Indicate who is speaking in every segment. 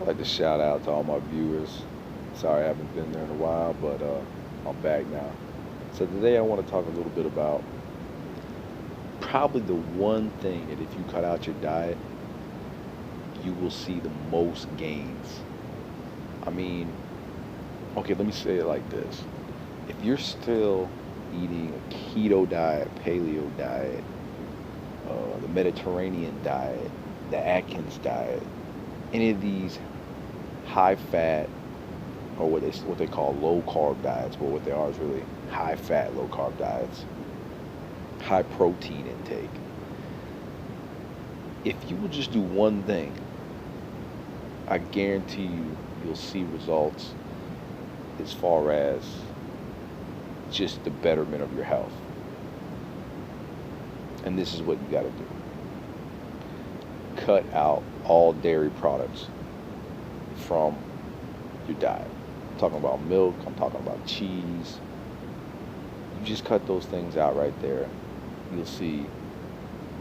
Speaker 1: I'd like to shout out to all my viewers. Sorry I haven't been there in a while, but I'm back now. So today I want to talk a little bit about probably the one thing that if you cut out your diet, you will see the most gains. I mean, okay, let me say it like this. If you're still eating a keto diet, paleo diet, the Mediterranean diet, the Atkins diet, any of these high fat or what they call low carb diets, but what they are is really high fat, low carb diets, high protein intake. If you will just do one thing, I guarantee you'll see results as far as just the betterment of your health. And this is what you got to do. Cut out all dairy products from your diet. I'm talking about milk, I'm talking about cheese. You just cut those things out right there. You'll see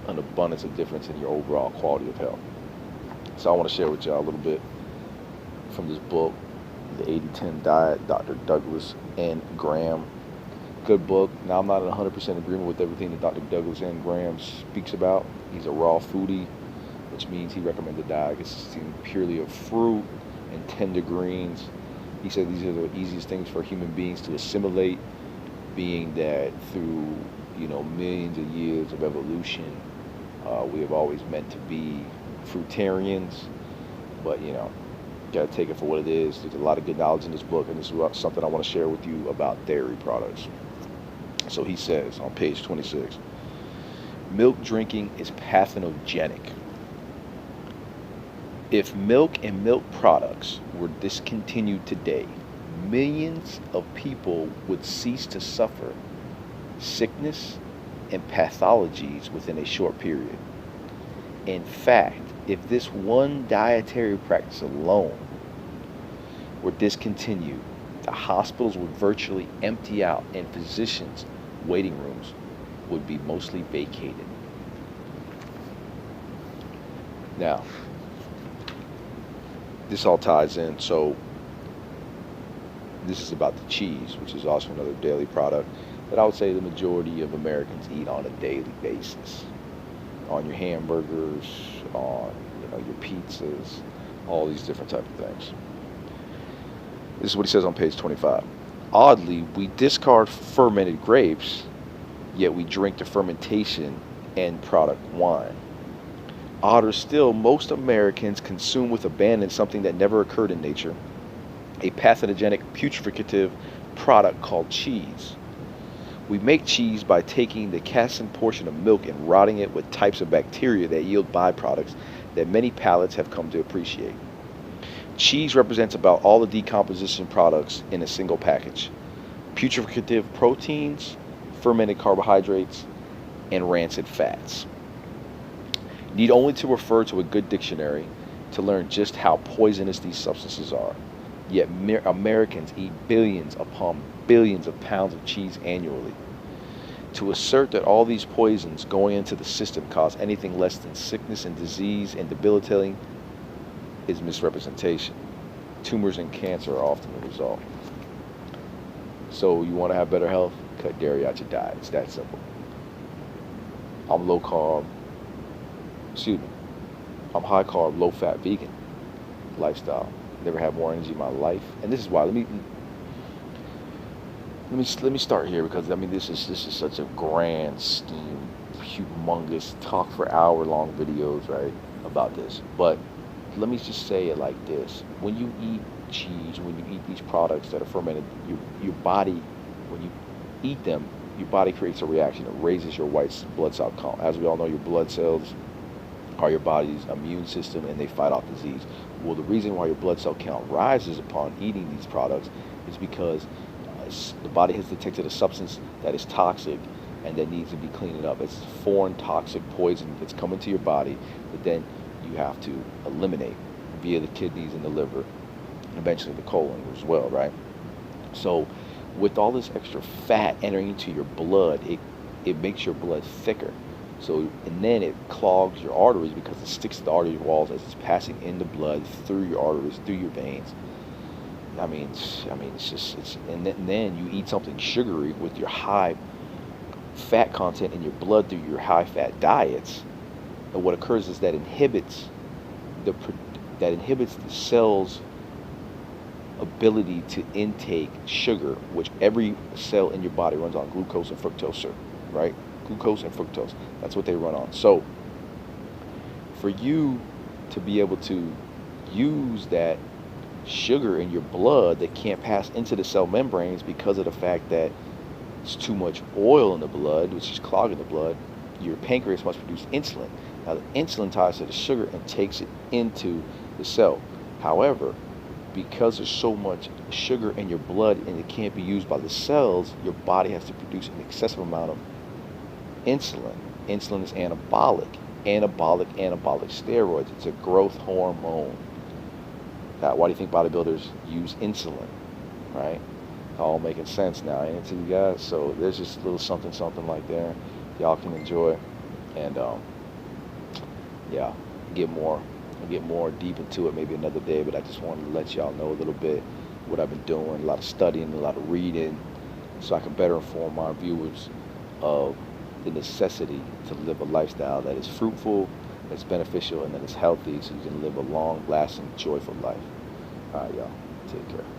Speaker 1: an abundance of difference in your overall quality of health. So I want to share with y'all a little bit from this book, The 80-10 Diet, Dr. Douglas N. Graham. Good book. Now, I'm not in 100% agreement with everything that Dr. Douglas N. Graham speaks about. He's a raw foodie, which means he recommends a diet consisting purely of fruit and tender greens. He said these are the easiest things for human beings to assimilate, being that through millions of years of evolution, we have always meant to be fruitarians, but gotta take it for what it is. There's a lot of good knowledge in this book, and this is something I want to share with you about dairy products. So he says on page 26, milk drinking is parthenogenic. If milk and milk products were discontinued today, millions of people would cease to suffer sickness and pathologies within a short period. In fact, if this one dietary practice alone were discontinued, the hospitals would virtually empty out and physicians' waiting rooms would be mostly vacated. Now, this all ties in. So this is about the cheese, which is also another daily product that I would say the majority of Americans eat on a daily basis. On your hamburgers, on your pizzas, all these different type of things. This is what he says on page 25. Oddly, we discard fermented grapes, yet we drink the fermentation end product wine. Odder still, most Americans consume with abandon something that never occurred in nature, a pathogenic putrefacitive product called cheese. We make cheese by taking the casein portion of milk and rotting it with types of bacteria that yield byproducts that many palates have come to appreciate. Cheese represents about all the decomposition products in a single package: putrefacitive proteins, fermented carbohydrates, and rancid fats. Need only to refer to a good dictionary to learn just how poisonous these substances are. Yet Americans eat billions upon billions of pounds of cheese annually. To assert that all these poisons going into the system cause anything less than sickness and disease and debilitating is misrepresentation. Tumors and cancer are often the result. So you want to have better health? Cut dairy out your diet. It's that simple. I'm low carb, I'm high carb, low fat vegan lifestyle. Never had more energy in my life. And this is why, let me start here, because this is such a grand scheme, humongous talk for hour-long videos, right, about this. But let me just say it like this: when you eat cheese, when you eat these products that are fermented, your body, when you eat them, your body creates a reaction. It raises your white blood cell count. As we all know, your blood cells are your body's immune system, and they fight off disease. Well, the reason why your blood cell count rises upon eating these products is because the body has detected a substance that is toxic and that needs to be cleaned up. It's foreign toxic poison that's come into your body that then you have to eliminate via the kidneys and the liver, and eventually the colon as well, right? So with all this extra fat entering into your blood, it makes your blood thicker. So, and then it clogs your arteries because it sticks to the artery walls as it's passing in the blood through your arteries, through your veins. It's just, and then you eat something sugary with your high fat content in your blood through your high fat diets. And what occurs is the that inhibits the cell's ability to intake sugar, which every cell in your body runs on glucose and fructose, sir, right? Glucose and fructose. That's what they run on. So, for you to be able to use that sugar in your blood that can't pass into the cell membranes because of the fact that it's too much oil in the blood, which is clogging the blood, your pancreas must produce insulin. Now, the insulin ties to the sugar and takes it into the cell. However, because there's so much sugar in your blood and it can't be used by the cells, your body has to produce an excessive amount of insulin. Insulin is anabolic steroids. It's a growth hormone. Why do you think bodybuilders use insulin, right? All making sense now, ain't it to you guys? So there's just a little something like there y'all can enjoy, and yeah, get more deep into it maybe another day. But I just wanted to let y'all know a little bit what I've been doing, a lot of studying, a lot of reading, so I can better inform my viewers of the necessity to live a lifestyle that is fruitful, that's beneficial, and that is healthy, so you can live a long, lasting, joyful life. All right, y'all. Take care.